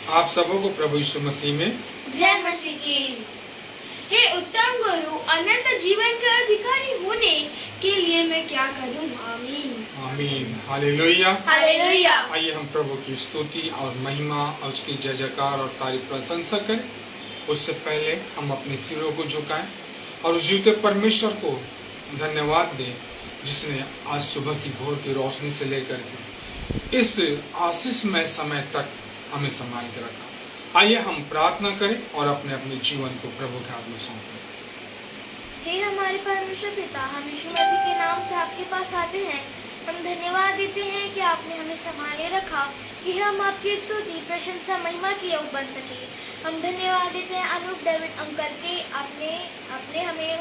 आप सबों को प्रभु यीशु मसीह में जय मसीह की। हे उत्तम गुरु, अनंत जीवन का अधिकारी होने के लिए मैं क्या करूं? आमीन आमीन। Hallelujah hallelujah. आइए हम प्रभु की स्तुति और महिमा और उसकी जय जयकार और तारीफ प्रशंसा करें। उससे पहले हम अपने सिरों को झुकाएं और उस जीवित परमेश्वर को धन्यवाद दें जिसने आज सुबह की भोर की रोशनी से लेकर के इस आशीषमय समय तक हमें संभाल के रखा। आइए हम प्रार्थना करें और अपने अपने जीवन को प्रभु के हाथ में सौंपें। हे हमारे परमेश्वर पिता, हम यीशु मसीह के नाम से आपके पास आते हैं। हम धन्यवाद देते हैं कि आपने हमें संभाले रखा कि हम आपकी स्तुति प्रशंसा महिमा की योग बन सके। हम धन्यवाद देते हैं अनूप डेविड अंकल के, आपने हमें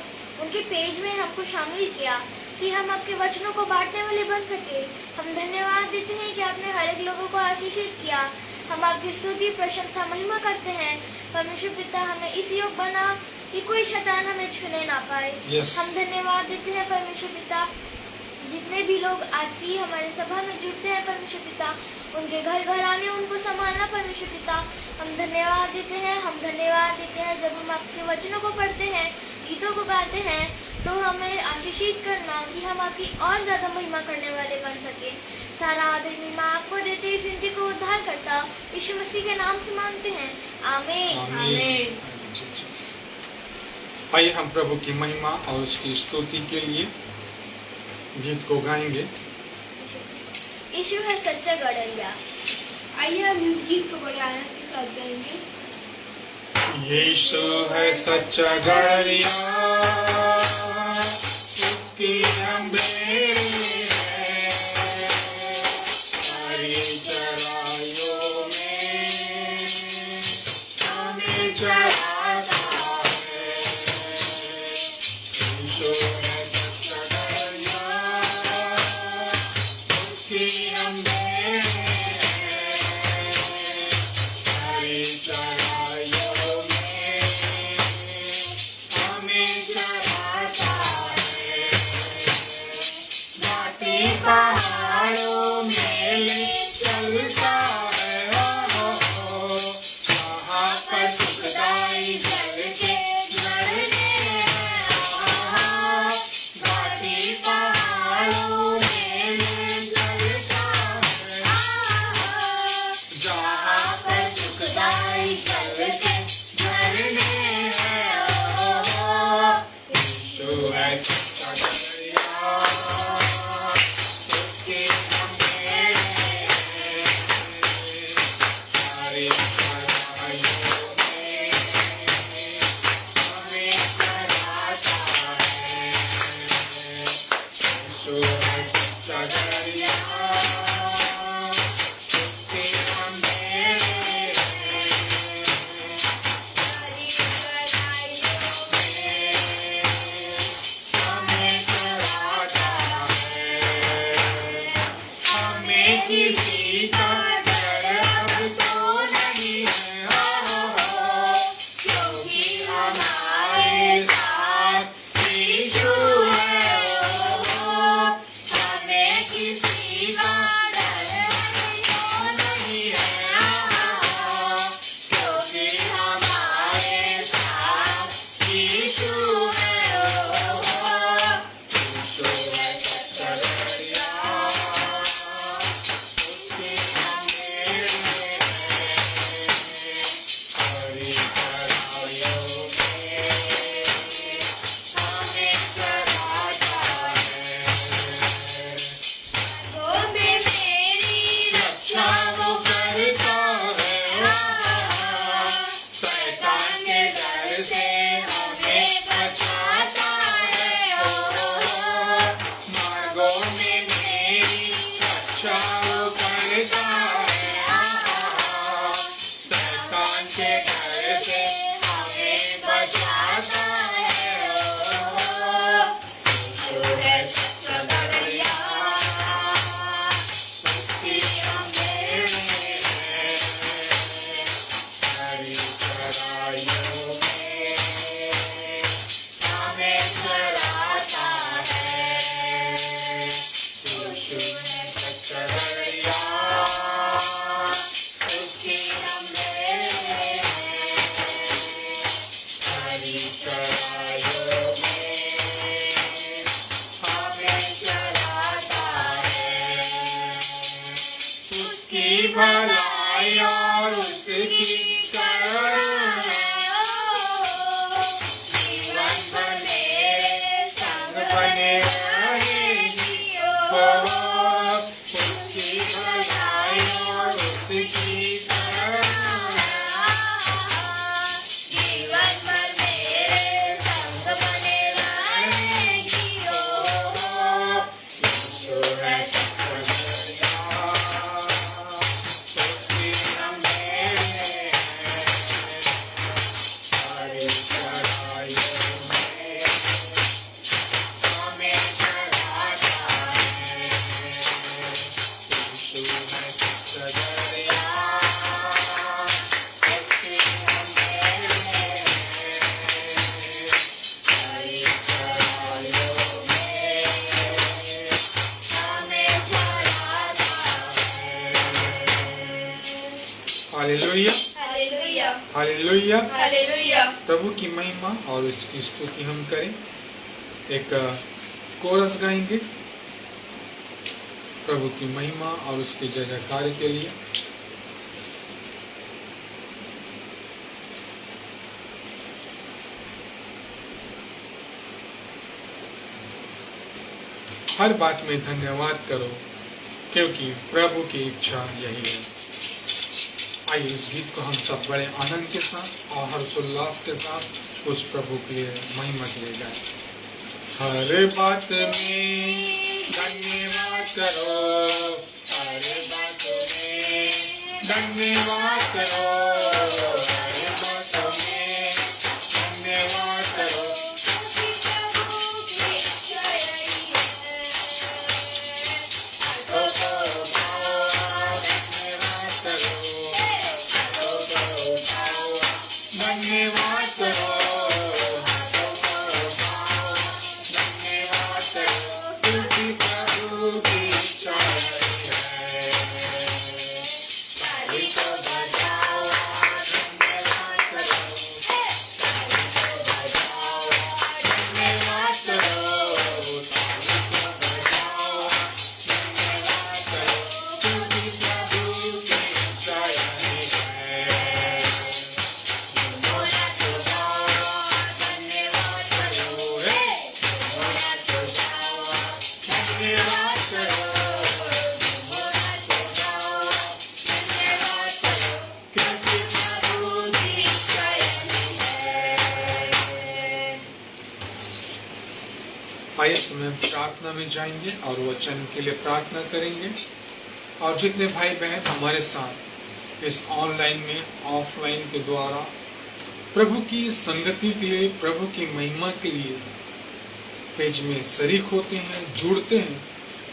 उनके पेज में हमको शामिल किया कि हम आपके वचनों को बांटने वाले बन सके। हम धन्यवाद देते हैं कि आपने हर एक लोगों को आशीषित किया। हम आपकी स्तुति प्रशंसा महिमा करते हैं। परमेश्वर पिता, हमें इस योग बना कि कोई शैतान हमें छूने ना पाए। हम धन्यवाद देते हैं परमेश्वर पिता, जितने भी लोग आज की हमारे सभा में जुड़ते हैं परमेश्वर पिता, उनके घर घर आने उनको संभालना परमेश्वर पिता। हम धन्यवाद देते हैं। हम धन्यवाद देते हैं जब हम आपके वचनों को पढ़ते हैं, गीतों को गाते हैं, तो हमें आशीषित करना कि हम आपकी और ज्यादा महिमा करने वाले बन सके। सारा आदर महिमा आपको देते इस विनती को उद्धार करता यीशु मसीह के नाम से मांगते हैं। आमीन आमीन। आइए हम प्रभु की महिमा और उसकी स्तुति के लिए गीत को गाएंगे। यीशु है सच्चा गड़रिया। आइए हम इस गीत को बड़े आनंद के साथ गाएंगे। यीशु है सच्चा गड़रिया, उसकी हम बेड़ी है, हरी चराइयों में हमें चराता है। यीशु है सच्चा गड़रिया, उसकी हम बेड़ी है, हरी चराइयों में हमें चराता है। घाटी पहाड़ों में ले चलता है, वहाँ पर सुखदाई जल के झरने हैं। घाटी पहाड़ों में ले चलता है, जहाँ पर सुखदाई जल के झरने हैं। यीशु है सच्चा गड़रिया, उसकी हम बेड़ी है, हरी चराइयों में हमें चराता है। यीशु है सच्चा गड़रिया, उसकी हम बेड़ी है, हरी चराइयों में हमें चराता है। हमें किसी का डर अब तो नहीं है, क्योंकि हमारे साथ यीशु है। हमें किसी का डर अब तो नहीं है, क्योंकि हमारे साथ यीशु है। यीशु है सच्चा गड़रिया, उसकी हम बेड़ी है, हरी चराइयों में हमें चराता है। जो में मेरी रक्षा वो करता है, शैतान के डर से हमें बचाता है। मार्गों में मेरी रक्षा वो करता है, शैतान के डर से हमें बचाता है। यीशु है सच्चा गड़रिया, उसकी हम बेड़ी है, हरी चराइयों में हमें चराता है। यीशु है सच्चा गड़रिया, उसकी हम और उसकी करुणा जीवन भर मेरे संग बने रहेगी। उसकी भलाई और उसकी करुणा जीवन भर मेरे संग बने रहेगी। यीशु है सच्चा उसकी हम मेरे सारी चढ़ाइयों में हमें चढ़ाता है। यीशु है सच्चा दरिया उसकी हम मेरे सारी चढ़ाइयों में हमें चढ़ाता हालेलुया हालेलुया हालेलुया। हालेलुया। प्रभु की महिमा और उसकी स्तुति हम करें। एक कोरस गाएंगे प्रभु की महिमा और उसके जय जयकार के लिए। हर बात में धन्यवाद करो क्योंकि प्रभु की इच्छा यही है। आइए इस गीत को हम सब बड़े आनंद के साथ और हर्षोल्लास के साथ उस प्रभु के लिए महिमा के लिए गाएं। हर बात में धन्यवाद करो, हर बात में धन्यवाद करो, हर बात में धन्यवाद करो। धन्यवाद करो, धन्यवाद करो, क्योंकि प्रभु की इच्छा है। ताली को बजाओ, धन्यवाद करो, ताली को बजाओ, धन्यवाद करो, ताली को बजाओ, धन्यवाद करो, क्योंकि प्रभु की इच्छा है। आइए समय प्रार्थना में जाएंगे और वचन के लिए प्रार्थना करेंगे। और जितने भाई बहन हमारे साथ इस ऑनलाइन में ऑफलाइन के द्वारा प्रभु की संगति के लिए, प्रभु की महिमा के लिए पेज में शरीक होते हैं, जुड़ते हैं,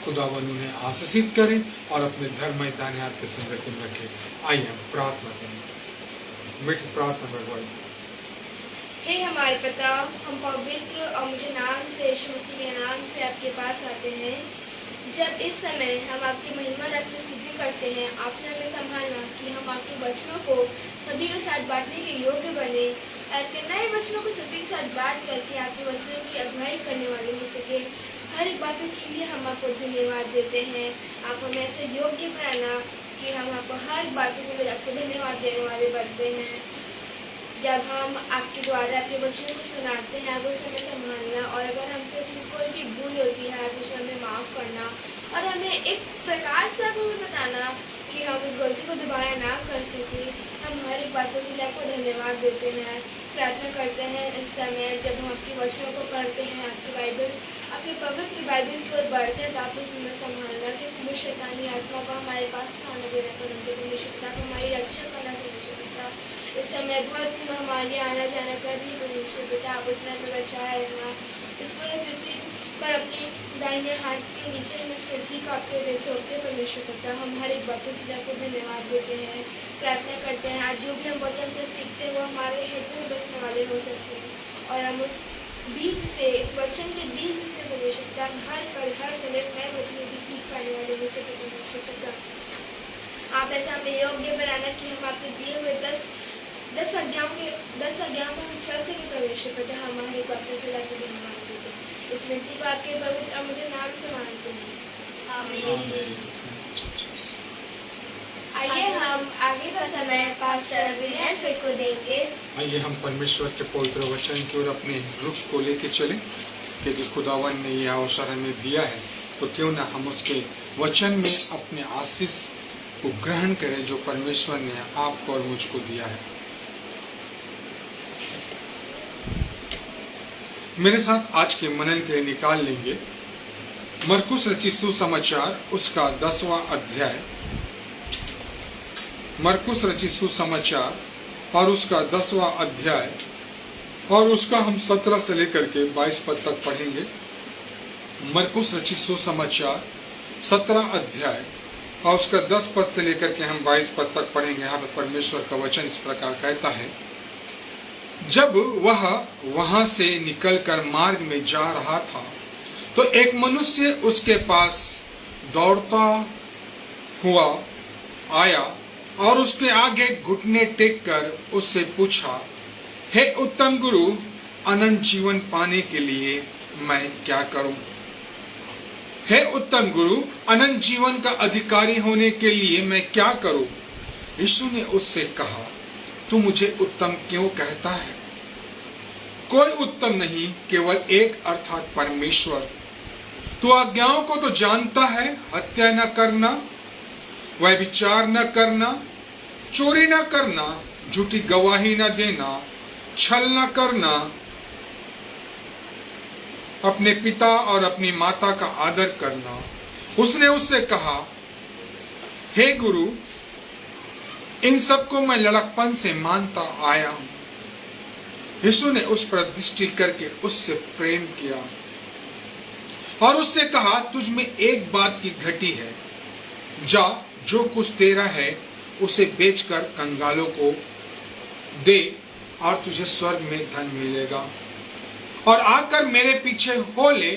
खुदावन उन्हें आशीषित करें और अपने धर्म मैदान हाथ की संगति में रखें। आइए हम प्रार्थना करें। मीठी प्रार्थना भगवान। हे हमारे पिता, हम पवित्र और मुझे नाम से यीशु मसीह के नाम से आपके पास आते हैं। जब इस समय हम आपकी महिमा रखकर स्तुति करते हैं, आपने हमें संभालना कि हम आपके वचनों को सभी के साथ बांटने के योग्य बने, आपके नए वचनों को सभी के साथ बांट करके आपके वचनों की अगुवाई करने वाले हो सके। हर एक बातों के लिए हम आपको धन्यवाद देते हैं। आप हमें ऐसे योग्य बनाना कि हम आपको हर बातों के लिए आपको धन्यवाद देने वाले बनते हैं। जब हम आपके द्वारा आपके वचनों को सुनाते हैं, आप उस समय संभालना, और अगर हमसे उसमें कोई भी भूल होती है आप उसे हमें माफ़ करना, और हमें एक प्रकार से आपको बताना कि हम उस गलती को दोबारा ना कर सकें। हम हर एक बातों के लिए आपको धन्यवाद देते हैं। प्रार्थना करते हैं इस समय जब हम आपके वचनों को पढ़ते हैं, आपकी बाइबल, आपके पवित्र बाइबल की ओर बढ़ते हैं, तो आप उसमें संभालना कि इसमें शैतानी आत्मा को हमारे पास खाना देना परंतु परमेश्वर को हमारी रक्षा करना परमेश्वर। इस समय बहुत सी महामारियाँ आना जाना कर रही परमेश्वर बेटा, आप उसमें हमें बचाया रहना। इस पृथ्वी पर अपने दाहिने हाथ के नीचे हम इस पृथ्वी को आपके दिल से उठते परमेश्वर करता। हम हर एक बातों के लिए आपको धन्यवाद देते हैं। प्रार्थना करते हैं आज जो भी हम वचन से सीखते हैं वो हमारे हेतु में बसने वाले हो सकते हैं, और हम उस बीज से, इस वचन के बीज से परमेश्वर पिता हर पल हर समय नए वचन की सीख पाने वाले हो सके परमेश्वर पिता। आप ऐसा हमें योग्य बनाना कि हम आपके दिए हुए दस आज्ञाओं में हम चल सके परमेश्वर पिता। हमारी बातों के लिए धन्यवाद देते हैं। इस विनती को आपके पवित्र अमूल्य नाम से मांगते हैं, आमीन। आइए हम आगे का समय पास्टर विलियम फिट को देंगे। आइए हम परमेश्वर के पवित्र वचन की ओर अपने रुख को लेके चलें, क्योंकि खुदावन ने यह अवसर हमें दिया है, तो क्यों ना हम उसके वचन में अपने आशीष को ग्रहण करें जो परमेश्वर ने आपको और मुझको दिया है। मेरे साथ आज के मनन के लिए निकाल लेंगे मरकुस रचित सुसमाचार उसका 10वां अध्याय, मरकुस रचित सुसमाचार और उसका 10वां अध्याय, और उसका हम 17 से लेकर के 22 पद तक पढ़ेंगे। मरकुस रचित सुसमाचार 17 अध्याय और उसका 10 पद से लेकर के हम 22 पद तक पढ़ेंगे। यहाँ पर परमेश्वर का वचन इस प्रकार कहता है, जब वह वहां से निकलकर मार्ग में जा रहा था तो एक मनुष्य उसके पास दौड़ता हुआ आया और उसके आगे घुटने टेक कर उससे पूछा, हे उत्तम गुरु, अनंत जीवन पाने के लिए मैं क्या करूं? हे उत्तम गुरु, अनंत जीवन का अधिकारी होने के लिए मैं क्या करूं? यीशु ने उससे कहा, तू मुझे उत्तम क्यों कहता है? कोई उत्तम नहीं, केवल एक, अर्थात परमेश्वर। तू आज्ञाओं को तो जानता है, हत्या न करना, व्यभिचार न करना, चोरी न करना, झूठी गवाही न देना, छल न करना, अपने पिता और अपनी माता का आदर करना। उसने उससे कहा, हे गुरु, इन सबको मैं लड़कपन से मानता आया हूं। यीशु ने उस पर दृष्टि करके उससे प्रेम किया और उससे कहा, तुझ में एक बात की घटी है, जा, जो कुछ तेरा है उसे बेचकर कंगालों को दे और तुझे स्वर्ग में धन मिलेगा, और आकर मेरे पीछे हो ले।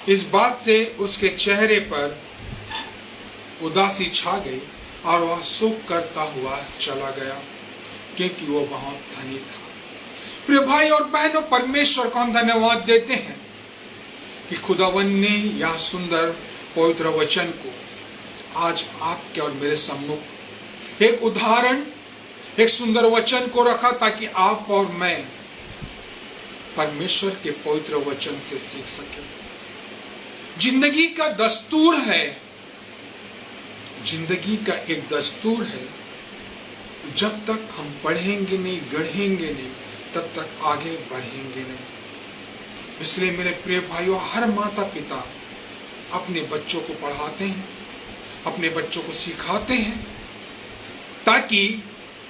इस बात से उसके चेहरे पर उदासी छा गई और वह शोक करता हुआ चला गया, क्योंकि वो बहुत धनी था। प्रिय भाई और बहनों, परमेश्वर को हम धन्यवाद देते हैं कि खुदावन ने यह सुंदर पवित्र वचन को आज आपके और मेरे सम्मुख एक उदाहरण, एक सुंदर वचन को रखा, ताकि आप और मैं परमेश्वर के पवित्र वचन से सीख सके। जिंदगी का दस्तूर है, जिंदगी का एक दस्तूर है, जब तक हम पढ़ेंगे नहीं, गढ़ेंगे नहीं, तब तक आगे बढ़ेंगे नहीं। इसलिए मेरे प्रिय भाइयों, हर माता पिता अपने बच्चों को पढ़ाते हैं, अपने बच्चों को सिखाते हैं, ताकि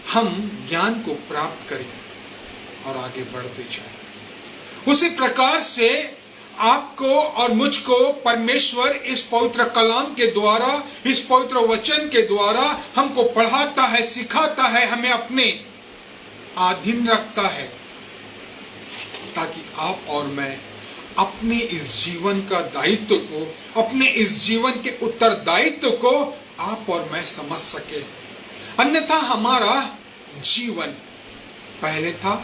हम ज्ञान को प्राप्त करें और आगे बढ़ते जाएं। उसी प्रकार से आपको और मुझको परमेश्वर इस पवित्र कलाम के द्वारा, इस पवित्र वचन के द्वारा हमको पढ़ाता है, सिखाता है, हमें अपने अधीन रखता है, ताकि आप और मैं अपने इस जीवन का दायित्व को, अपने इस जीवन के उत्तरदायित्व को आप और मैं समझ सके। अन्यथा हमारा जीवन पहले था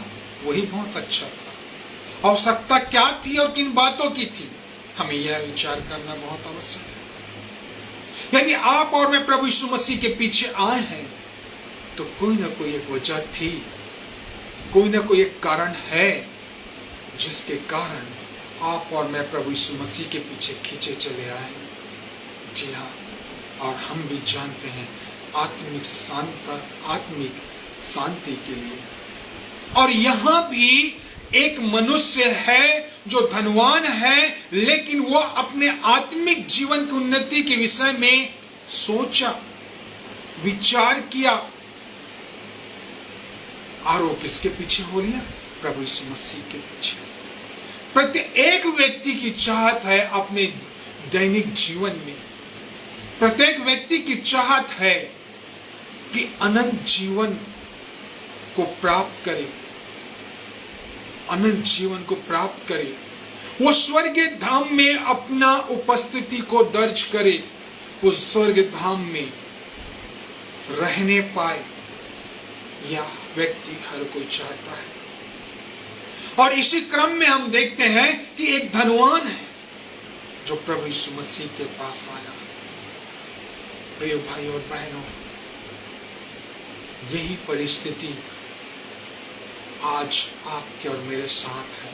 वही बहुत अच्छा था। आवश्यकता क्या थी और किन बातों की थी, हमें यह विचार करना बहुत आवश्यक है। यदि आप और मैं प्रभु यीशु मसीह के पीछे आए हैं तो कोई ना कोई एक वजह थी, कोई ना कोई एक कारण है जिसके कारण आप और मैं प्रभु यीशु मसीह के पीछे खींचे चले आए। जी हाँ, और हम भी जानते हैं आत्मिक शांति के लिए। और यहाँ भी एक मनुष्य है जो धनवान है, लेकिन वह अपने आत्मिक जीवन की उन्नति के विषय में सोचा, विचार किया, और वो किसके पीछे हो लिया? प्रभु यीशु मसीह के पीछे। प्रत्येक व्यक्ति की चाहत है अपने दैनिक जीवन में, प्रत्येक व्यक्ति की चाहत है कि अनंत जीवन को प्राप्त करे, अनंत जीवन को प्राप्त करे, वो स्वर्गीय धाम में अपना उपस्थिति को दर्ज करे, उस स्वर्गीय धाम में रहने पाए। यह व्यक्ति हर कोई चाहता है। और इसी क्रम में हम देखते हैं कि एक धनवान है जो प्रभु यीशु मसीह के पास आया। प्रिय भाई और बहनों, यही परिस्थिति आज आपके और मेरे साथ है।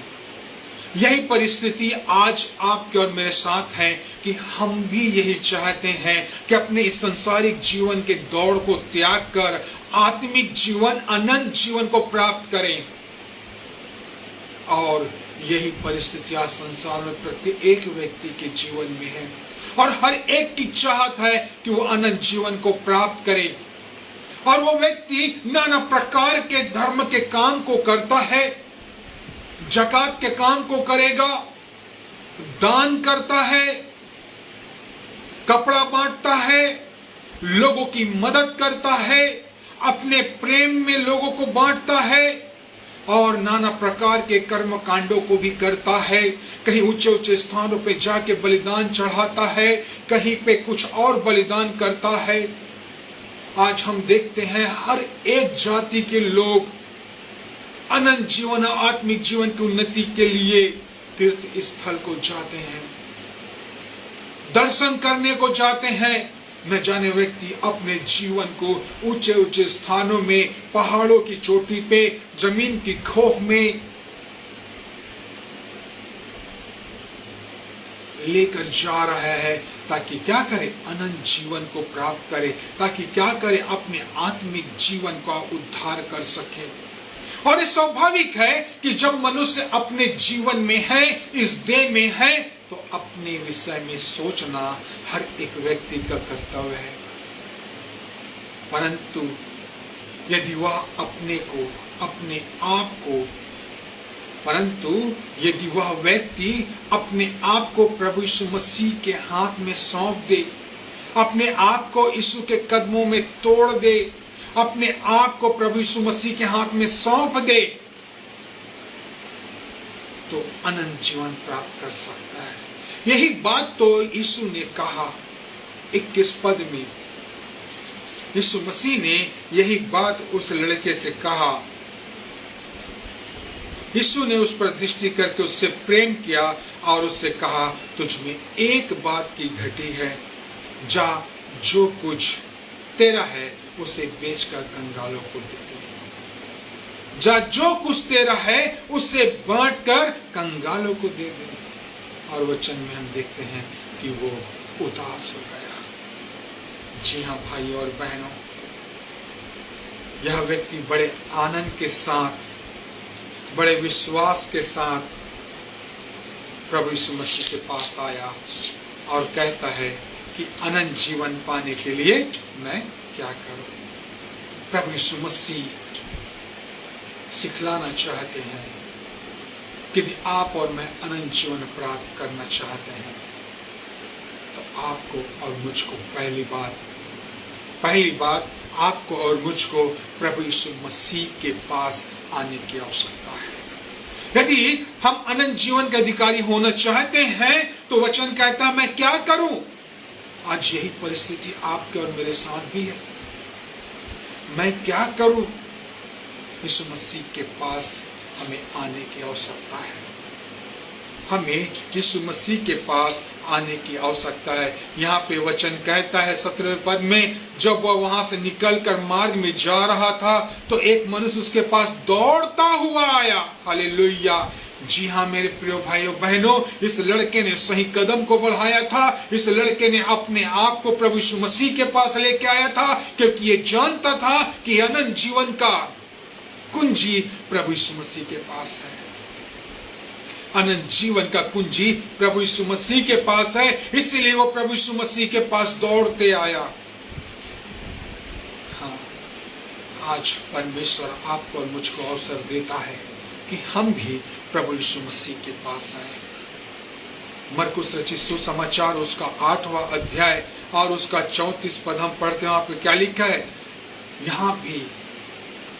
यही परिस्थिति आज आपके और मेरे साथ है कि हम भी यही चाहते हैं कि अपने इस संसारिक जीवन के दौड़ को त्याग कर आत्मिक जीवन, अनंत जीवन को प्राप्त करें। और यही परिस्थिति आज संसार में प्रत्येक व्यक्ति के जीवन में है और हर एक की चाहत है कि वो अनंत जीवन को प्राप्त करे। और वो व्यक्ति नाना प्रकार के धर्म के काम को करता है, ज़कात के काम को करेगा, दान करता है, कपड़ा बांटता है, लोगों की मदद करता है, अपने प्रेम में लोगों को बांटता है और नाना प्रकार के कर्म कांडों को भी करता है। कहीं ऊंचे ऊंचे स्थानों पे जाके बलिदान चढ़ाता है, कहीं पे कुछ और बलिदान करता है। आज हम देखते हैं हर एक जाति के लोग अनंत जीवन, आत्मिक जीवन की उन्नति के लिए तीर्थ स्थल को जाते हैं, दर्शन करने को जाते हैं। न जाने व्यक्ति अपने जीवन को ऊंचे ऊंचे स्थानों में, पहाड़ों की चोटी पे, जमीन की खोह में लेकर जा रहा है ताकि क्या करे, अनंत जीवन को प्राप्त करे, ताकि क्या करे, अपने आत्मिक जीवन का उद्धार कर सके। और ये स्वाभाविक है कि जब मनुष्य अपने जीवन में है, इस देह में है, तो अपने विषय में सोचना हर एक व्यक्ति का कर्तव्य है। परंतु यदि वह यदि वह व्यक्ति अपने आप को प्रभु यीशु मसीह के हाथ में सौंप दे, अपने आप को यीशु के कदमों में तोड़ दे, अपने आप को प्रभु यीशु मसीह के हाथ में सौंप दे, तो अनंत जीवन प्राप्त कर सकता है। यही बात तो यीशु ने कहा 21 पद में। यीशु मसीह ने यही बात उस लड़के से कहा। यीशु ने उस पर दृष्टि करके उससे प्रेम किया और उससे कहा, तुझ में एक बात की घटी है, जा जो कुछ तेरा है उसे बेचकर कंगालों को दे दे। जा जो कुछ तेरा है उसे बांटकर कंगालों को दे दे। और वचन में हम देखते हैं कि वो उदास हो गया। जी हाँ भाई और बहनों, यह व्यक्ति बड़े आनंद के साथ, बड़े विश्वास के साथ प्रभु यीशु मसीह के पास आया और कहता है कि अनंत जीवन पाने के लिए मैं क्या करूं। प्रभु यीशु मसीह सिखलाना चाहते हैं कि यदि आप और मैं अनंत जीवन प्राप्त करना चाहते हैं तो आपको और मुझको पहली बात आपको और मुझको प्रभु यीशु मसीह के पास आने की आवश्यकता है। यदि हम अनंत जीवन के अधिकारी होना चाहते हैं तो वचन कहता है मैं क्या करूं। आज यही परिस्थिति आपके और मेरे साथ भी है। मैं क्या करूं। यीशु मसीह के पास हमें आने की आवश्यकता है। हमें यीशु मसीह के पास आने की आवश्यकता है। यहाँ पे वचन कहता है 17वें पद में, जब वह वहां से निकलकर मार्ग में जा रहा था तो एक मनुष्य उसके पास दौड़ता हुआ आया। हालेलुया। जी हाँ मेरे प्रिय भाइयों बहनों, इस लड़के ने सही कदम को बढ़ाया था। इस लड़के ने अपने आप को प्रभु यीशु मसीह के पास लेके आया था, क्योंकि ये जानता था कि अनंत जीवन का कुंजी प्रभु यीशु मसीह के पास है। अनंत जीवन का कुंजी प्रभु यीशु मसीह के पास है, इसीलिए वो प्रभु यीशु मसीह के पास दौड़ते आया। हाँ, आज परमेश्वर आपको और मुझको अवसर देता है कि हम भी प्रभु यीशु मसीह के पास आए। मरकुस रचित सुसमाचार उसका 8वां अध्याय और उसका 34 पद हम पढ़ते हैं। वहां पे क्या लिखा है? यहाँ भी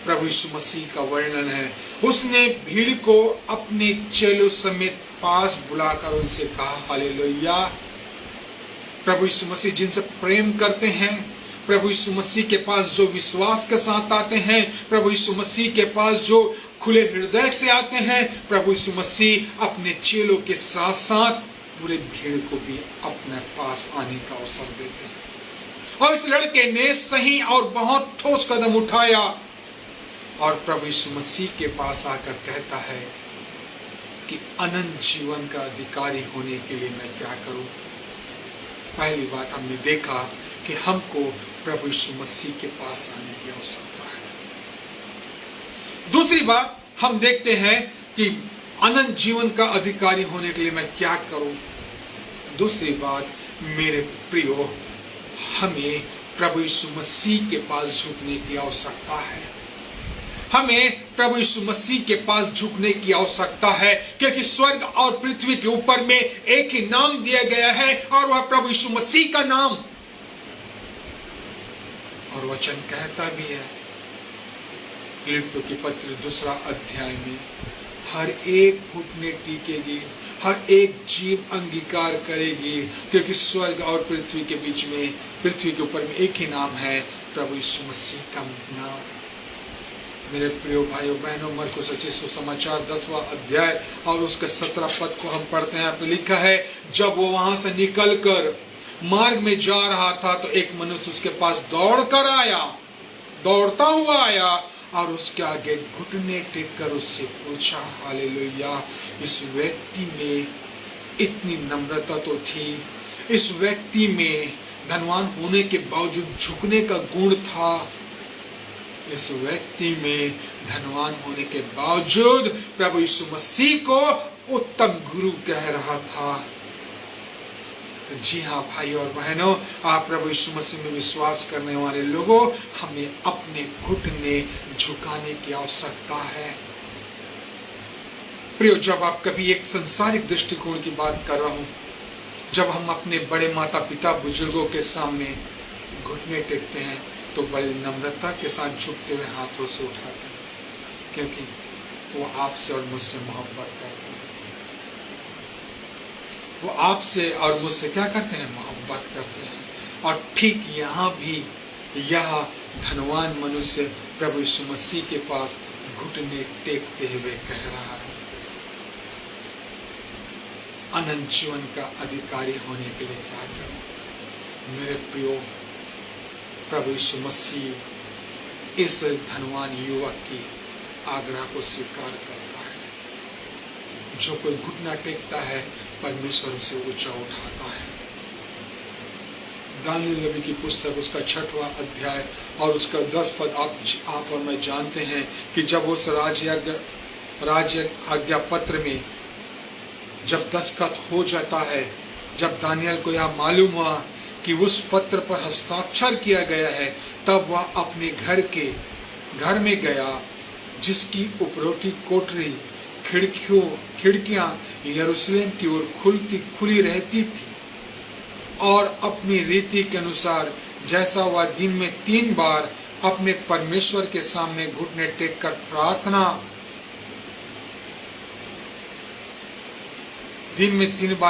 प्रभु यीशु मसीह का वर्णन है। उसने भीड़ को अपने चेलों समेत पास बुलाकर उनसे कहा, हालेलुया। प्रभु यीशु मसीह जिनसे प्रेम करते हैं, प्रभु यीशु मसीह के पास जो विश्वास के साथ आते हैं, प्रभु यीशु मसीह के पास जो खुले हृदय से आते हैं, प्रभु यीशु मसीह अपने चेलों के साथ साथ पूरे भीड़ को भी अपने पास आने का अवसर देते हैं। और इस लड़के ने सही और बहुत ठोस कदम उठाया और प्रभु यीशु मसीह के पास आकर कहता है कि अनंत जीवन का अधिकारी होने के लिए मैं क्या करूं। पहली बात हमने देखा कि हमको प्रभु यीशु मसीह के पास आने की आवश्यकता है। दूसरी बात हम देखते हैं कि अनंत जीवन का अधिकारी होने के लिए मैं क्या करूं। दूसरी बात मेरे प्रियो, हमें प्रभु यीशु मसीह के पास झुकने की आवश्यकता है। हमें प्रभु यीशु मसीह के पास झुकने की आवश्यकता है, क्योंकि स्वर्ग और पृथ्वी के ऊपर में एक ही नाम दिया गया है और वह प्रभु यीशु मसीह का नाम। और वचन कहता भी है फिलिप्पियों की पत्र 2 अध्याय में, हर एक घुटने टेकेगी, हर एक जीव अंगीकार करेगी, क्योंकि स्वर्ग और पृथ्वी के बीच में, पृथ्वी के ऊपर में एक ही नाम है, प्रभु यीशु मसीह का नाम। मेरे प्रिय भाइयों बहनों, मरकुस रचित सुसमाचार 10वां अध्याय और उसके 17 पद को हम पढ़ते हैं। यहाँ पे लिखा है, जब वो वहां से निकलकर मार्ग में जा रहा था तो एक मनुष्य उसके पास दौड़ता हुआ आया और उसके आगे घुटने टेक कर उससे पूछा, हालेलुया, इस व्यक्ति में इतनी नम्रता तो थी, इस व्यक्ति में धनवान होने के बावजूद झुकने का गुण था, इस व्यक्ति में धनवान होने के बावजूद प्रभु यीशु मसीह को उत्तम गुरु कह रहा था। जी हाँ भाई और बहनों, आप प्रभु यीशु मसीह में विश्वास करने वाले लोगों, हमें अपने घुटने झुकाने की आवश्यकता है। प्रियो, जब आप कभी एक संसारिक दृष्टिकोण की बात कर रहा हूं, जब हम अपने बड़े माता पिता बुजुर्गों के सामने घुटने टेकते हैं तो बड़ी नम्रता के साथ झुकते हुए हाथों से उठाते हैं, क्योंकि वो आपसे और मुझसे मोहब्बत करते हैं। वो आपसे और मुझसे क्या करते हैं? मोहब्बत करते हैं। और ठीक यहाँ भी यह धनवान मनुष्य प्रभु यीशु मसीह के पास घुटने टेकते हुए कह रहा है, अनंत जीवन का अधिकारी होने के लिए क्या करूं। मेरे प्रियो, प्रभु यीशु मसीह इस धनवान युवक की आग्रह को स्वीकार करता है। जो कोई घुटना टेकता है, परमेश्वर उसे ऊंचा उठाता है। दानियेल नबी की पुस्तक उसका 6वां अध्याय और उसका 10 पद आप और मैं जानते हैं कि जब उस राज्य आज्ञा पत्र में जब दस्तखत हो जाता है, जब दानियेल को यह मालूम हुआ कि उस पत्र पर हस्ताक्षर किया गया है, तब वह अपने घर में गया, जिसकी उपरोटी कोठरी खिड़कियां यरूशलेम की ओर खुली रहती थी, और अपनी रीति के अनुसार जैसा वह दिन में 3 बार अपने परमेश्वर के सामने घुटने टेक कर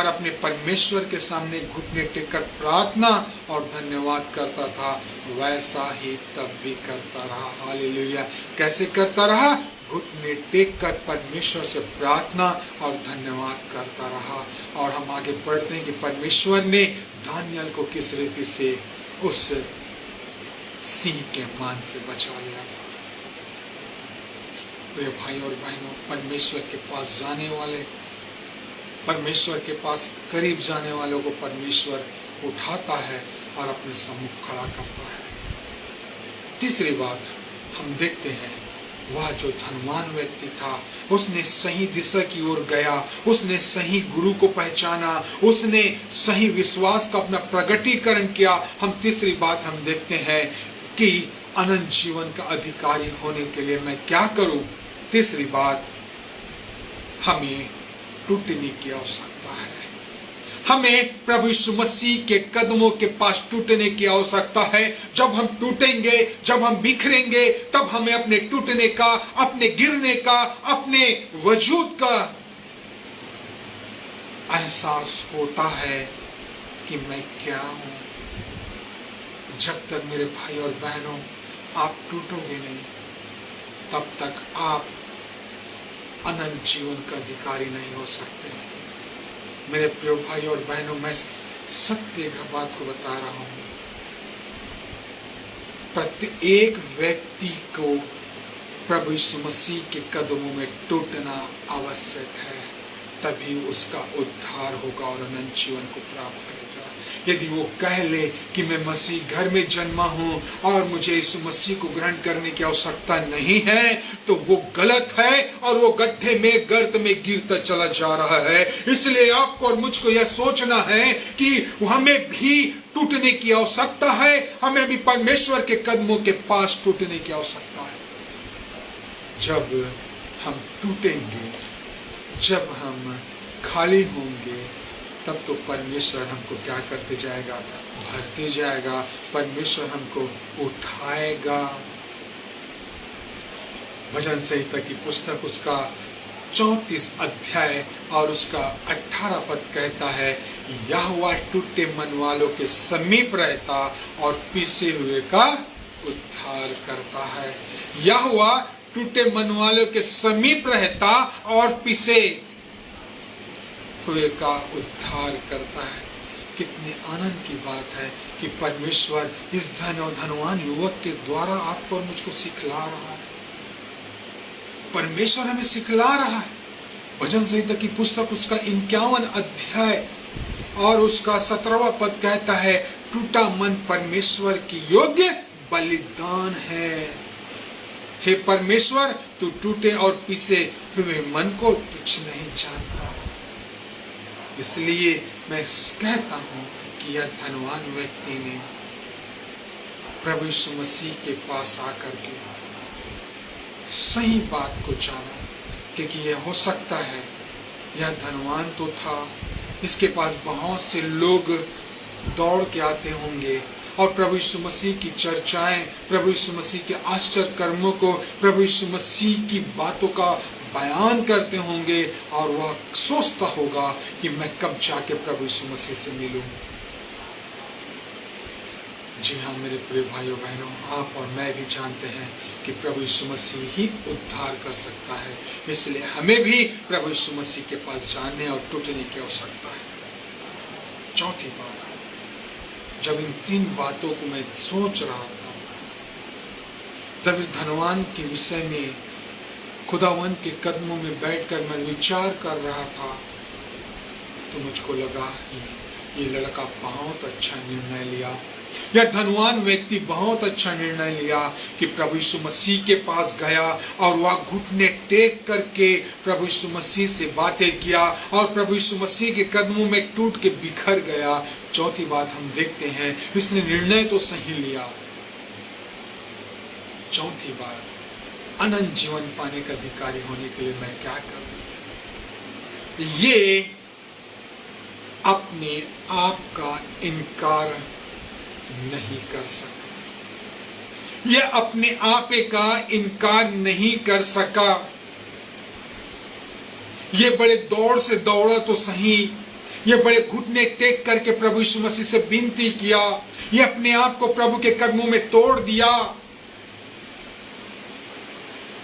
अपने परमेश्वर के सामने घुटने टेककर प्रार्थना और धन्यवाद करता था, वैसा ही तब भी करता रहा। हालेलुया। कैसे करता रहा? घुटने टेककर परमेश्वर से प्रार्थना और धन्यवाद करता रहा। और हम आगे पढ़ते हैं कि परमेश्वर ने दानियेल को किस रीति से उस सिंह के मान से बचा लिया था। प्रिय भाई और बहनों, परमेश्वर के पास जाने वाले, परमेश्वर के पास करीब जाने वालों को परमेश्वर उठाता है और अपने सम्मुख खड़ा करता है। तीसरी बात हम देखते हैं, वह जो धनवान व्यक्ति था, उसने सही दिशा की ओर गया, उसने सही गुरु को पहचाना, उसने सही विश्वास का अपना प्रगटीकरण किया। हम तीसरी बात हम देखते हैं कि अनंत जीवन का अधिकारी होने के लिए मैं क्या करूं। तीसरी बात, हमें टूटने की आवश्यकता है। हमें प्रभु यीशु मसीह के कदमों के पास टूटने की आवश्यकता है। जब हम टूटेंगे, जब हम बिखरेंगे, तब हमें अपने टूटने का, अपने गिरने का, अपने वजूद का एहसास होता है कि मैं क्या हूं। जब तक मेरे भाई और बहनों आप टूटोगे नहीं, तब तक आप अनंत जीवन का अधिकारी नहीं हो सकते। मेरे प्रिय भाई और बहनों, मैं सत्य का बात को बता रहा हूं। प्रत्येक व्यक्ति को प्रभु यीशु मसीह के कदमों में टूटना आवश्यक है, तभी उसका उद्धार होगा और अनंत जीवन को प्राप्त करेगा। यदि वो कह ले कि मैं मसीह घर में जन्मा हूं और मुझे यीशु मसीह को ग्रहण करने की आवश्यकता नहीं है, तो वो गलत है और वो गड्ढे में गर्त में गिरता चला जा रहा है। इसलिए आपको और मुझको यह सोचना है कि हमें भी टूटने की आवश्यकता है, हमें भी परमेश्वर के कदमों के पास टूटने की आवश्यकता है। जब हम टूटेंगे, जब हम खाली होंगे, तब तो परमेश्वर हमको क्या करते जाएगा, भरते जाएगा, परमेश्वर हमको उठाएगा। भजन संहिता की पुस्तक उसका 34 अध्याय और उसका 18 पद कहता है, यहोवा टूटे मन वालों के समीप रहता और पिसे हुए का उद्धार करता है। यहोवा टूटे मन वालों के समीप रहता और पिसे हुए का उद्धार करता है। कितने आनंद की बात है कि परमेश्वर इस धनवान युवक के द्वारा आपको और मुझको सिखला रहा है। परमेश्वर हमें सिखला रहा है। भजन संहिता की पुस्तक उसका 51 अध्याय और उसका 17वां पद कहता है, टूटा मन परमेश्वर की योग्य बलिदान है। हे परमेश्वर, तू टूटे और पिसे हुए मन को तुच्छ नहीं जानता। इसलिए मैं कहता हूं कि यह धनवान व्यक्ति ने प्रभु यीशु मसीह के पास आकर के सही बात को जाना, क्योंकि यह हो सकता है यह धनवान तो था, इसके पास बहुत से लोग दौड़ के आते होंगे और प्रभु यीशु मसीह की चर्चाएं, प्रभु यीशु मसीह के आश्चर्य कर्मों को, प्रभु यीशु मसीह की बातों का बयान करते होंगे और वह सोचता होगा कि मैं कब जाके प्रभु यीशु मसीह से मिलूं। जी हाँ मेरे प्रिय भाइयों बहनों, आप और मैं भी जानते हैं कि प्रभु यीशु मसीह ही उद्धार कर सकता है। इसलिए हमें भी प्रभु यीशु मसीह के पास जाने और टूटने की आवश्यकता है। चौथी बात, जब इन 3 बातों को मैं सोच रहा था, जब इस धनवान के विषय में खुदावन के कदमों में बैठकर मैं विचार कर रहा था, तो मुझको लगा ये लड़का बहुत अच्छा निर्णय लिया, यह धनवान व्यक्ति बहुत अच्छा निर्णय लिया कि प्रभु यीशु मसीह के पास गया और वह घुटने टेक करके प्रभु यीशु मसीह से बातें किया और प्रभु यीशु मसीह के कदमों में टूट के बिखर गया। चौथी बात हम देखते हैं, इसने निर्णय तो सही लिया। चौथी बात, अनंत जीवन पाने का अधिकारी होने के लिए मैं क्या करूं? ये अपने आप का इनकार नहीं कर सका। ये अपने आप का इनकार नहीं कर सका। ये बड़े दौड़ से दौड़ा तो सही, ये बड़े घुटने टेक करके प्रभु यीशु मसीह से विनती किया, ये अपने आप को प्रभु के कदमों में तोड़ दिया,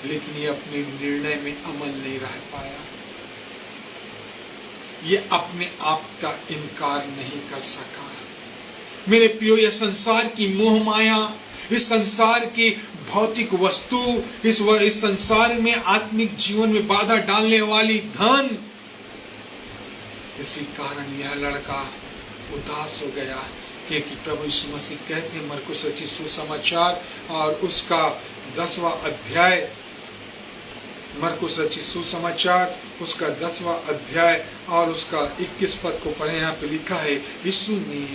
लेकिन ये अपने निर्णय में अमल नहीं रह पाया। ये अपने आप का इनकार नहीं कर सका। मेरे प्रियो, यह संसार की मोह माया, इस संसार की भौतिक वस्तु, इस संसार में आत्मिक जीवन में बाधा डालने वाली धन, इसी कारण यह लड़का उदास हो गया। क्योंकि प्रभु यीशु मसीह कहते हैं मरकुस रचित सुसमाचार और उसका 10वां अध्याय, मरकुस रचित सुसमाचार उसका 10वां अध्याय और उसका 21 पद को पढ़े। यहाँ पे लिखा है, यीशु ने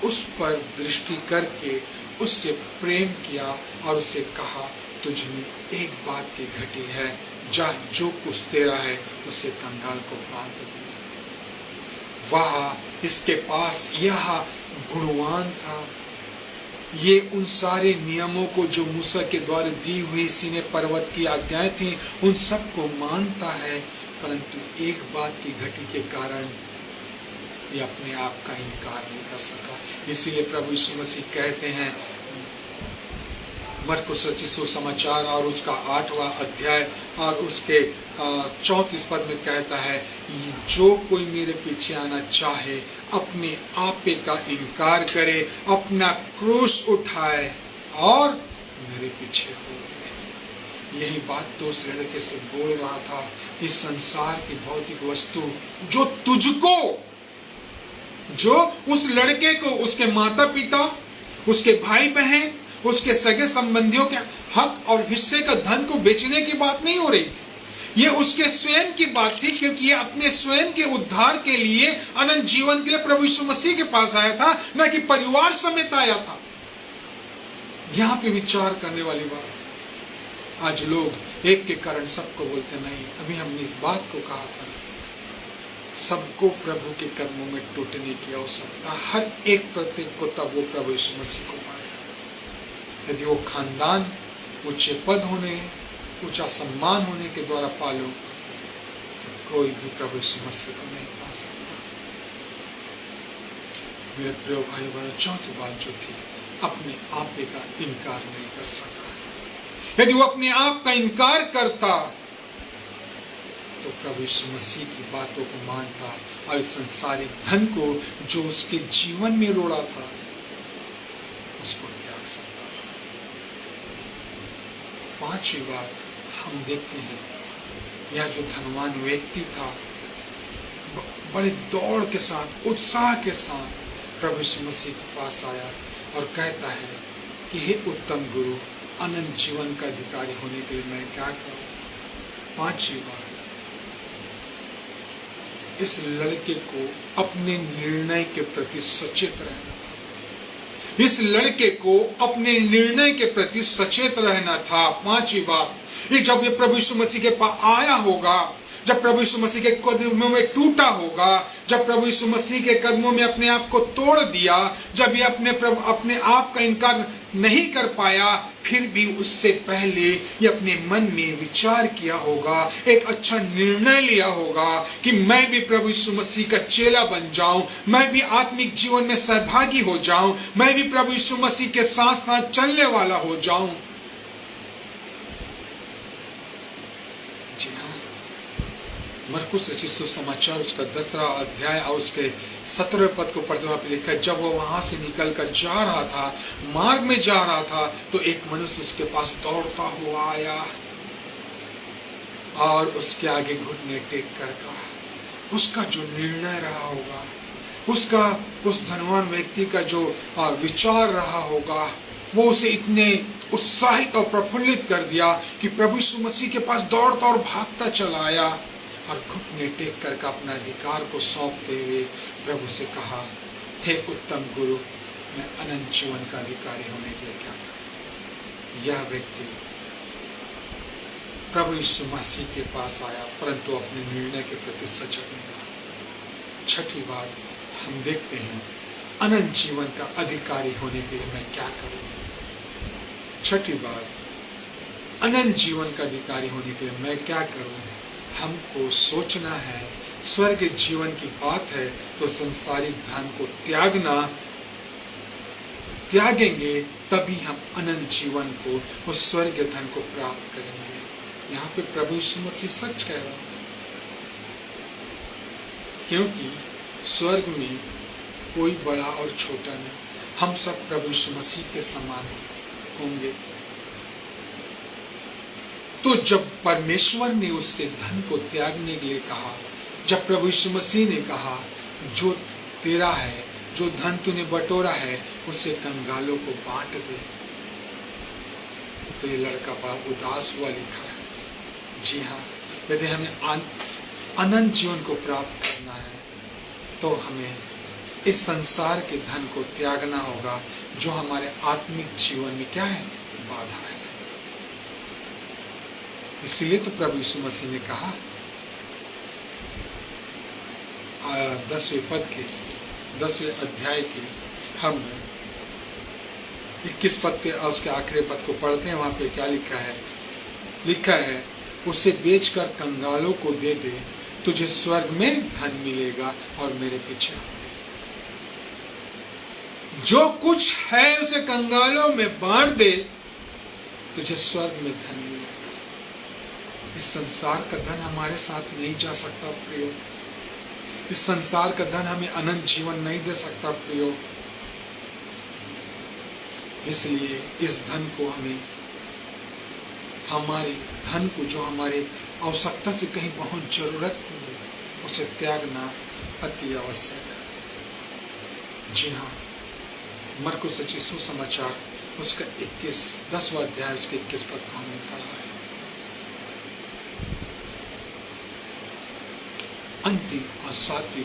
उस पर दृष्टि करके उससे प्रेम किया और उससे कहा, तुझ में एक बात की घटी है, जा जो कुछ तेरा है उसे कंगाल को बांध दे। वह इसके पास यह गुणवान था, ये उन सारे नियमों को जो मूसा के द्वारा दी हुई सीने पर्वत की आज्ञाएं थी उन सबको मानता है, परंतु एक बात की घटी के कारण ये अपने आप का इनकार नहीं कर सका। इसीलिए प्रभु यीशु मसीह कहते हैं मरकुस रचित सुसमाचार और उसका 8वां अध्याय और उसके 34 पद में कहता है, जो कोई मेरे पीछे आना चाहे अपने आपे का इनकार करे, अपना क्रूस उठाए और मेरे पीछे हो। यही बात तो उस लड़के से बोल रहा था कि संसार की भौतिक वस्तु जो तुझको, जो उस लड़के को उसके माता पिता, उसके भाई बहन, उसके सगे संबंधियों के हक और हिस्से का धन को बेचने की बात नहीं हो रही थी। ये उसके स्वयं की बात थी, क्योंकि ये अपने स्वयं के उद्धार के लिए, अनंत जीवन के लिए प्रभु यीशु मसीह के पास आया था, न कि परिवार समेत आया था। यहां पे विचार करने वाली बात। आज लोग एक के कारण सबको बोलते नहीं। अभी हमने एक बात को कहा था, सबको प्रभु के कर्मों में टूटने की आवश्यकता, हर एक प्रत्येक को तब वो प्रभु यीशु मसीह को पाएगा। यदि वो खानदान ऊंचे पद होने, ऊंचा सम्मान होने के द्वारा पालो, तो कोई भी प्रभु यीशु मसीह को नहीं पा सकता। मेरे प्रिय भाई बहनों, चौथी बात जो थी, अपने आप का इनकार नहीं कर सका। यदि वो अपने आप का इनकार करता तो प्रभु यीशु मसीह की बातों को मानता और संसारिक धन को जो उसके जीवन में रोड़ा था उसको त्याग सकता। पांचवी बात हम देखते हैं, यह जो धनवान व्यक्ति था बड़े दौड़ के साथ, उत्साह के साथ प्रभु यीशु मसीह के पास आया और कहता है कि हे उत्तम गुरु, अनंत जीवन का अधिकारी होने के लिए मैं क्या करूं? पांचवी बात, इस लड़के को अपने निर्णय के प्रति सचेत रहना था। इस लड़के को अपने निर्णय के प्रति सचेत रहना था। पांचवी बात, ये जब ये प्रभु यीशु मसीह के पास आया होगा, जब प्रभु यीशु मसीह के कदमों में टूटा होगा, जब प्रभु यीशु मसीह के कदमों में अपने आप को तोड़ दिया, जब ये अपने आप का इनकार नहीं कर पाया, फिर भी उससे पहले ये अपने मन में विचार किया होगा, एक अच्छा निर्णय लिया होगा कि मैं भी प्रभु यीशु मसीह का चेला बन जाऊं, मैं भी आत्मिक जीवन में सहभागी हो जाऊं, मैं भी प्रभु यीशु मसीह के साथ साथ चलने वाला हो जाऊं। मरकुस रचित सुसमाचार उसका 10वां अध्याय और उसके 17वें पद को पढ़ते हुए लिखा है, जब वो वहां से निकल कर जा रहा था, मार्ग में जा रहा था, तो एक मनुष्य उसके पास दौड़ता हुआ आया और उसके आगे घुटने टेक कर कहा। उसका जो निर्णय रहा होगा, उसका उस धनवान व्यक्ति का जो विचार रहा होगा, वो उसे इतने उत्साहित और प्रफुल्लित कर दिया कि प्रभु यीशु मसीह के पास दौड़ता और भागता चला आया और घुटने टेक कर अपना अधिकार को सौंपते हुए प्रभु से कहा, हे उत्तम गुरु, मैं अनंत जीवन का अधिकारी होने के लिए क्या करूं? यह व्यक्ति प्रभु यीशु मसीह के पास आया, परंतु अपने निर्णय के प्रति सचेत नहीं रहा। छठी बात हम देखते हैं, अनंत जीवन का अधिकारी होने के लिए मैं क्या करूं? छठी बात, अनंत जीवन का अधिकारी होने के लिए मैं क्या करूं? हमको सोचना है, स्वर्ग जीवन की बात है तो संसारिक धन को त्यागेंगे, तभी हम अनंत जीवन को, उस स्वर्ग धन को प्राप्त करेंगे। यहाँ पे प्रभु यीशु मसीह सच कह रहा है, क्योंकि स्वर्ग में कोई बड़ा और छोटा नहीं, हम सब प्रभु यीशु मसीह के समान होंगे। तो जब परमेश्वर ने उससे धन को त्यागने के लिए कहा, जब प्रभु यीशु मसीह ने कहा, जो तेरा है, जो धन तूने बटोरा है, उसे कंगालों को बांट दे, तो ये लड़का बड़ा उदास हुआ लिखा है। जी हाँ, यदि हमें अनंत जीवन को प्राप्त करना है तो हमें इस संसार के धन को त्यागना होगा, जो हमारे आत्मिक जीवन में क्या है, बाधा है। इसलिए तो प्रभु यीशु मसीह ने कहा 10वें पद के 10वें अध्याय के हम 21 पद पे और उसके आखिरी पद को पढ़ते हैं। वहां पे क्या लिखा है? लिखा है, उसे बेचकर कंगालों को दे दे, तुझे स्वर्ग में धन मिलेगा और मेरे पीछे जो कुछ है उसे कंगालों में बांट दे, तुझे स्वर्ग में धन मिलेगा। इस संसार का धन हमारे साथ नहीं जा सकता प्रियो, इस संसार का धन हमें अनंत जीवन नहीं दे सकता प्रियो। इसलिए इस धन को हमें, हमारे धन को जो हमारे आवश्यकता से कहीं बहुत जरूरत की है, उसे त्यागना अति आवश्यक है। जी हाँ, मरकुस रचित सुसमाचार उसका 10वां अध्याय उसके 21 पद को हमने पढ़ा है। अंतिम और सातवीं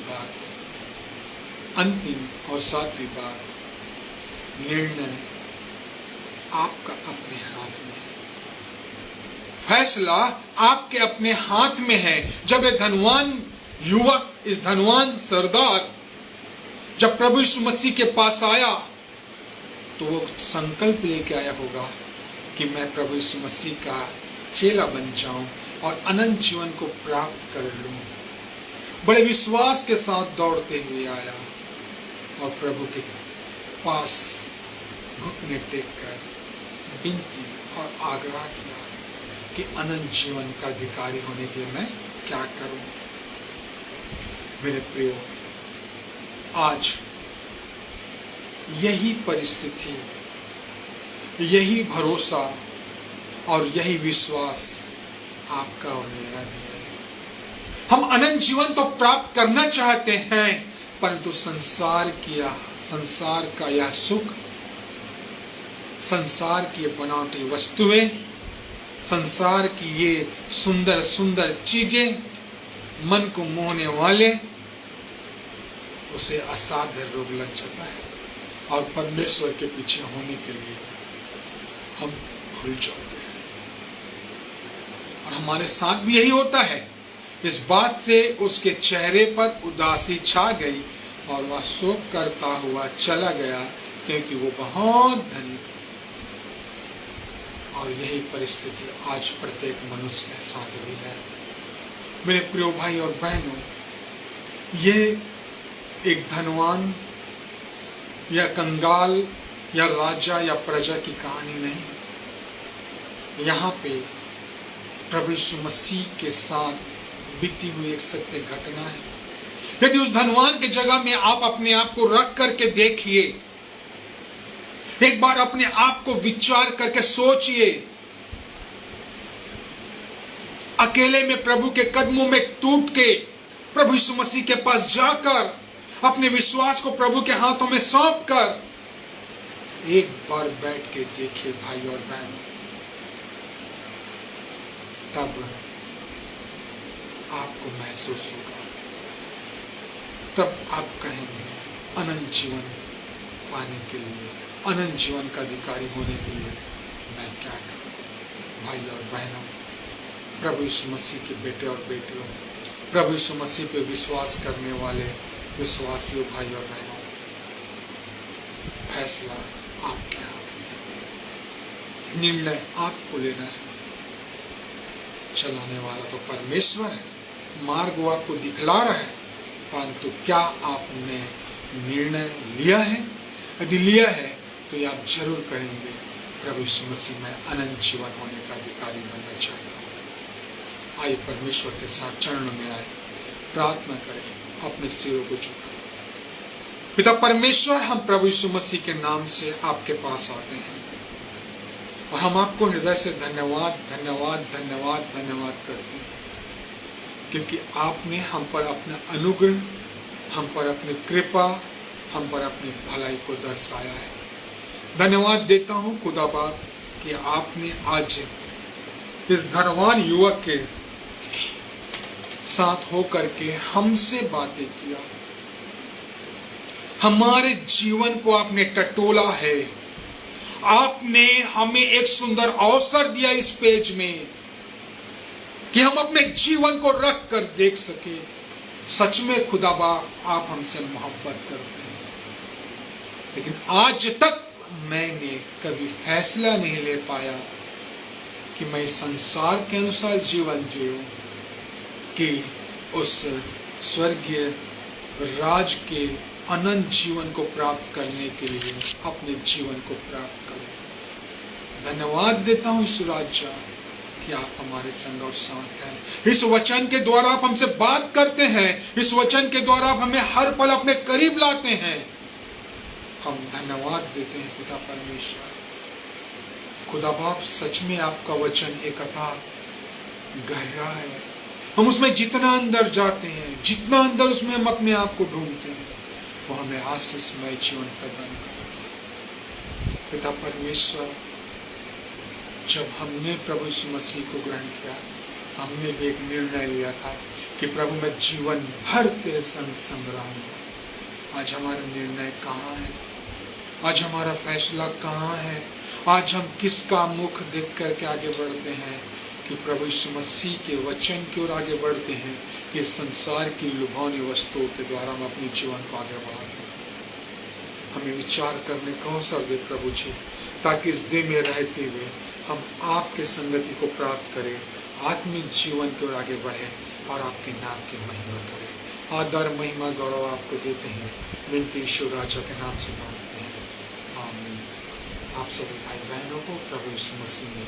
बात, निर्णय आपका अपने हाथ में है। फैसला आपके अपने हाथ में है। जब ये धनवान युवक, इस धनवान सरदार जब प्रभु यीशु मसीह के पास आया, तो वो संकल्प लेके आया होगा कि मैं प्रभु यीशु मसीह का चेला बन जाऊं और अनंत जीवन को प्राप्त कर लूं। बड़े विश्वास के साथ दौड़ते हुए आया और प्रभु के पास घुटने टेक कर विनती और आग्रह किया कि अनंत जीवन का अधिकारी होने के लिए मैं क्या करूं। मेरे प्रियो, आज यही परिस्थिति, यही भरोसा और यही विश्वास आपका और मेरा भी है। हम अनंत जीवन तो प्राप्त करना चाहते हैं, परंतु संसार का यह सुख, संसार की बनावटी वस्तुएं, संसार की ये सुंदर सुंदर चीजें, मन को मोहने वाले, उसे असाध्य रोग लग जाता है और परमेश्वर के पीछे होने के लिए हम भूल जाते हैं। और हमारे साथ भी यही होता है। इस बात से उसके चेहरे पर उदासी छा गई और वह शोक करता हुआ चला गया, क्योंकि वो बहुत धनी था। और यही परिस्थिति आज प्रत्येक मनुष्य के साथ भी है। मेरे प्रिय भाई और बहनों, ये एक धनवान या कंगाल या राजा या प्रजा की कहानी नहीं। यहाँ पे प्रभु यीशु मसीह के साथ बीती हुई एक सत्य घटना है। यदि उस धनवान के जगह में आप अपने आप को रख करके देखिए, एक बार अपने आप को विचार करके सोचिए, अकेले में प्रभु के कदमों में टूट के प्रभु यीशु मसीह के पास जाकर अपने विश्वास को प्रभु के हाथों में सौंप कर एक बार बैठ के देखिए भाई और बहन, तब आपको महसूस होगा, तब आप कहेंगे अनंत जीवन पाने के लिए, अनंत जीवन का अधिकारी होने के लिए मैं क्या करूं। भाई और बहनों, प्रभु यीशु मसीह के बेटे और बेटियों, प्रभु यीशु मसीह पे विश्वास करने वाले विश्वासियों भाई और बहनों, फैसला आपके हाथ में है, निर्णय आपको लेना है। चलाने वाला तो परमेश्वर है, मार्ग वो आपको दिखला रहा है, परंतु क्या आपने निर्णय लिया है? यदि लिया है तो आप जरूर कहेंगे प्रभु यीशु मसीह में अनंत जीवन होने का अधिकारी बनना चाहता हूँ। आइए परमेश्वर के साथ चरणों में आए, प्रार्थना करें, अपने सिरों को झुकाएं। पिता परमेश्वर, हम प्रभु यीशु मसीह के नाम से आपके पास आते हैं और हम आपको हृदय से धन्यवाद धन्यवाद धन्यवाद धन्यवाद करते हैं, क्योंकि आपने हम पर अपना अनुग्रह, हम पर अपनी कृपा, हम पर अपनी भलाई को दर्शाया है। धन्यवाद देता हूँ खुदा बाप कि आपने आज इस धनवान युवक के साथ होकर के हमसे बातें किया, हमारे जीवन को आपने टटोला है। आपने हमें एक सुंदर अवसर दिया इस पेज में कि हम अपने जीवन को रख कर देख सके। सच में खुदा बाप आप हमसे मोहब्बत करते हैं, लेकिन आज तक मैंने कभी फैसला नहीं ले पाया कि मैं इस संसार के अनुसार जीवन जीऊं कि उस स्वर्गीय राज के अनंत जीवन को प्राप्त करने के लिए अपने जीवन को प्राप्त करूं। धन्यवाद देता हूं ईश्वर राजा कि आप हमारे संग और साथ हैं। इस वचन के द्वारा आप हमसे बात करते हैं, इस वचन के द्वारा आप हमें हर पल अपने करीब लाते हैं। हम धन्यवाद देते हैं पिता परमेश्वर। खुदा बाप, सच में आपका वचन एक अथाह गहरा है। हम उसमें जितना अंदर जाते हैं, जितना अंदर उसमें हम अपने आप को ढूंढते हैं, वो हमें आशीषमय जीवन प्रदान करता है। पिता परमेश्वर, जब हमने प्रभु यीशु मसीह को ग्रहण किया, हमने भी एक निर्णय लिया था कि प्रभु मैं जीवन भर तेरे संग संग रहूंगा। आज हमारा निर्णय कहाँ है? आज हमारा फैसला कहाँ है? आज हम किसका मुख देख करके आगे बढ़ते हैं कि प्रभु यीशु मसीह के वचन की ओर आगे बढ़ते हैं कि संसार की लुभावनी वस्तुओं के द्वारा हम अपने जीवन को आगे बढ़ाते हैं? हमें विचार करने का अवसर दे प्रभु जी, ताकि इस दिन में रहते हुए हम आपके संगति को प्राप्त करें, आत्मिक जीवन की ओर आगे बढ़े और आपके नाम की महिमा करें। आदर महिमा गौरव आपको देते हैं, विनती यीशु राजा के नाम से मांगते हैं, आमीन। आप सभी भाई बहनों को प्रभु यीशु मसीह में